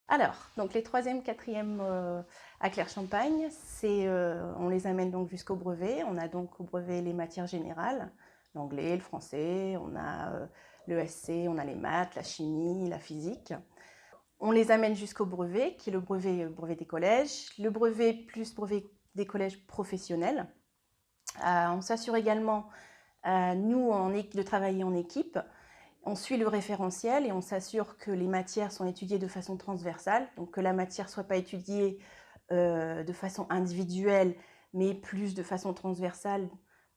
Alors, donc les troisièmes, quatrièmes à Claire-Champagne, on les amène donc jusqu'au brevet. On a donc au brevet les matières générales, l'anglais, le français, on a le SC, on a les maths, la chimie, la physique. On les amène jusqu'au brevet, qui est le brevet des collèges, le brevet plus brevet des collèges professionnels. On s'assure également, nous, de travailler en équipe. On suit le référentiel et on s'assure que les matières sont étudiées de façon transversale, donc que la matière ne soit pas étudiée de façon individuelle, mais plus de façon transversale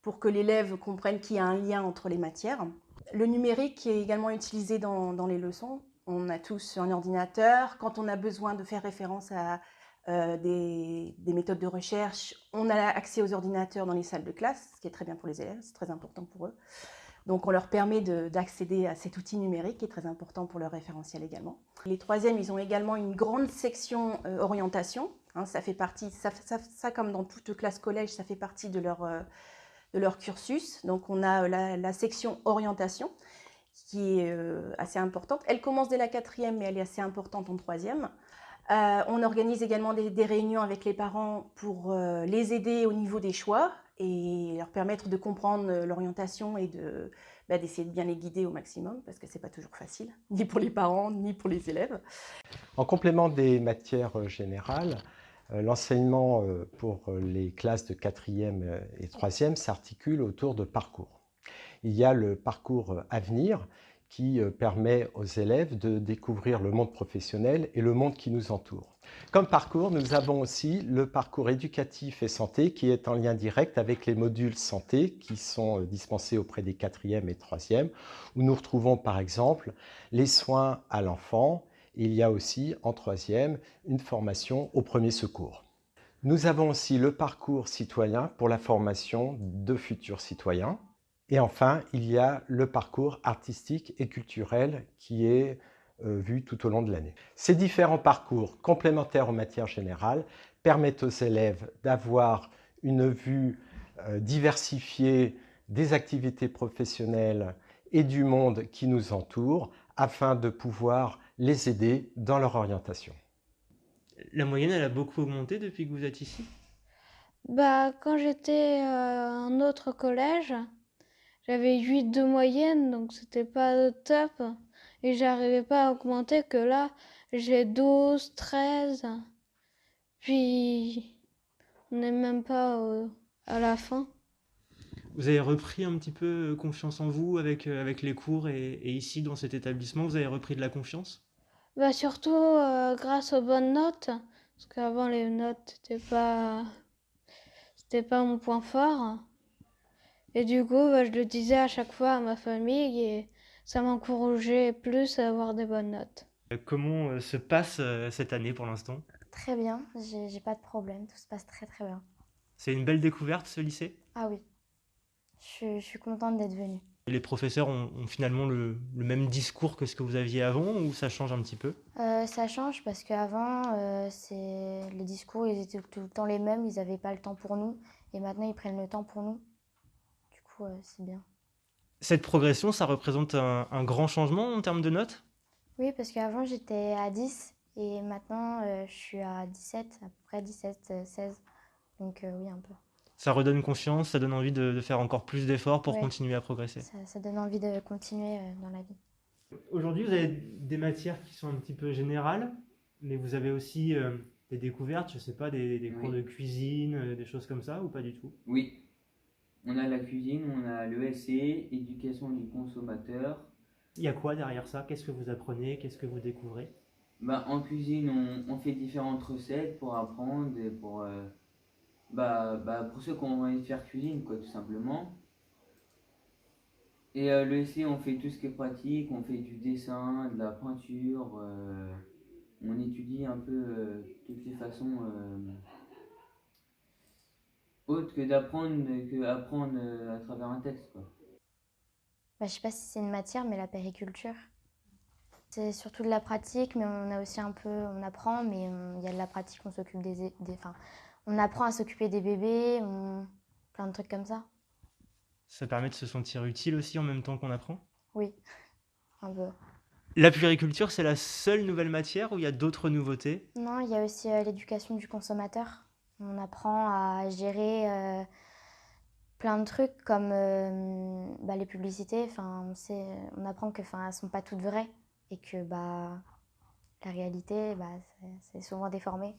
pour que l'élève comprenne qu'il y a un lien entre les matières. Le numérique est également utilisé dans les leçons. On a tous un ordinateur. Quand on a besoin de faire référence à des méthodes de recherche, on a accès aux ordinateurs dans les salles de classe, ce qui est très bien pour les élèves, c'est très important pour eux. Donc on leur permet d'accéder à cet outil numérique qui est très important pour leur référentiel également. Les troisièmes, ils ont également une grande section orientation. Hein, ça fait partie, ça comme dans toute classe collège, ça fait partie de leur cursus. Donc on a la section orientation qui est assez importante. Elle commence dès la quatrième, mais elle est assez importante en troisième. On organise également des réunions avec les parents pour les aider au niveau des choix et leur permettre de comprendre l'orientation et d'essayer de bien les guider au maximum, parce que c'est pas toujours facile, ni pour les parents, ni pour les élèves. En complément des matières générales, l'enseignement pour les classes de 4e et 3e s'articule autour de parcours. Il y a le parcours Avenir qui permet aux élèves de découvrir le monde professionnel et le monde qui nous entoure. Comme parcours, nous avons aussi le parcours éducatif et santé qui est en lien direct avec les modules santé qui sont dispensés auprès des 4e et 3e, où nous retrouvons par exemple les soins à l'enfant. Il y a aussi en 3e une formation aux premiers secours. Nous avons aussi le parcours citoyen pour la formation de futurs citoyens. Et enfin, il y a le parcours artistique et culturel qui est vu tout au long de l'année. Ces différents parcours complémentaires aux matières générales permettent aux élèves d'avoir une vue diversifiée des activités professionnelles et du monde qui nous entoure afin de pouvoir les aider dans leur orientation. La moyenne, elle a beaucoup augmenté depuis que vous êtes ici? Bah, quand j'étais à un autre collège, j'avais 8 de moyenne, donc c'était pas top. Et j'arrivais pas à augmenter que là, j'ai 12, 13. Puis, on n'est même pas à la fin. Vous avez repris un petit peu confiance en vous avec les cours et ici, dans cet établissement, vous avez repris de la confiance? Bah, surtout grâce aux bonnes notes. Parce qu'avant, les notes, c'était pas mon point fort. Et du coup, bah, je le disais à chaque fois à ma famille et ça m'encourageait plus à avoir des bonnes notes. Comment se passe cette année pour l'instant? Très bien, j'ai pas de problème, tout se passe très très bien. C'est une belle découverte, ce lycée? Ah oui, je suis contente d'être venue. Les professeurs ont finalement le même discours que ce que vous aviez avant ou ça change un petit peu? Ça change parce qu'avant, les discours ils étaient tout le temps les mêmes, ils n'avaient pas le temps pour nous et maintenant ils prennent le temps pour nous. Du coup, c'est bien. Cette progression, ça représente un grand changement en termes de notes? Oui, parce qu'avant j'étais à 10 et maintenant je suis à 17, à peu près 17, 16. Donc oui, un peu. Ça redonne confiance, ça donne envie de faire encore plus d'efforts pour Ouais, continuer à progresser. ça donne envie de continuer dans la vie. Aujourd'hui, vous avez des matières qui sont un petit peu générales, mais vous avez aussi des découvertes, je sais pas, des cours Oui. de cuisine, des choses comme ça, ou pas du tout? Oui, on a la cuisine, on a l'ESC, éducation du consommateur. Il y a quoi derrière ça? Qu'est-ce que vous apprenez? Qu'est-ce que vous découvrez? En cuisine, on fait différentes recettes pour apprendre et pour ceux qui ont envie de faire cuisine, quoi, tout simplement. Et l'ESC, on fait tout ce qui est pratique, on fait du dessin, de la peinture, on étudie un peu toutes les façons autres que apprendre à travers un texte, quoi. Bah, je sais pas si c'est une matière, mais la périculture. C'est surtout de la pratique, mais on a aussi un peu, on apprend, mais il y a de la pratique, on s'occupe enfin, on apprend à s'occuper des bébés, plein de trucs comme ça. Ça permet de se sentir utile aussi en même temps qu'on apprend? Oui, un peu. La puériculture, c'est la seule nouvelle matière ou il y a d'autres nouveautés? Non, il y a aussi l'éducation du consommateur. On apprend à gérer plein de trucs comme bah, les publicités. Enfin, on apprend que, enfin, elles sont pas toutes vraies et que bah, la réalité, bah, c'est souvent déformé.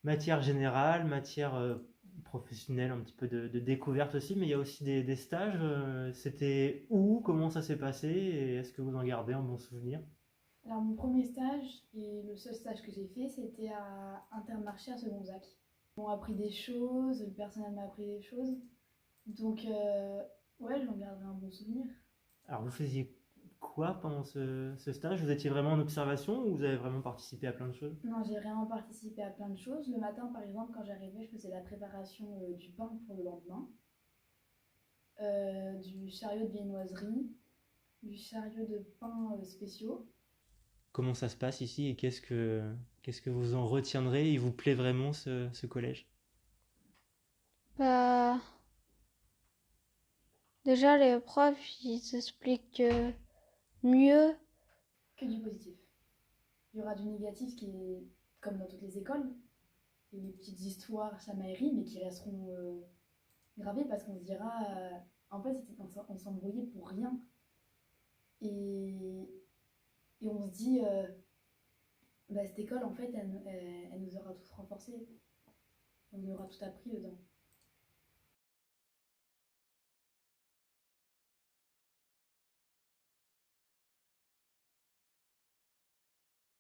Matière générale, matière professionnelle, un petit peu de découverte aussi, mais il y a aussi des stages. C'était où? Comment ça s'est passé? Et est-ce que vous en gardez un bon souvenir? Alors, mon premier stage et le seul stage que j'ai fait, c'était à Intermarché à Segonzac. On m'a appris des choses, le personnel m'a appris des choses. Donc, ouais, j'en garderai un bon souvenir. Alors, vous faisiez quoi pendant ce stage? Vous étiez vraiment en observation ou vous avez vraiment participé à plein de choses? Non, j'ai vraiment participé à plein de choses. Le matin, par exemple, quand j'arrivais, je faisais la préparation du pain pour le lendemain, du chariot de viennoiserie, du chariot de pain spéciaux. Comment ça se passe ici et qu'est-ce que vous en retiendrez? Il vous plaît vraiment ce collège? Bah, déjà, les profs, ils expliquent mieux. Que du positif. Il y aura du négatif qui est comme dans toutes les écoles, et les petites histoires chamailleries, mais qui resteront gravées parce qu'on se dira, en fait, on s'embrouillait pour rien. Et on se dit, bah, cette école, en fait, elle nous aura tous renforcés, on aura tout appris dedans.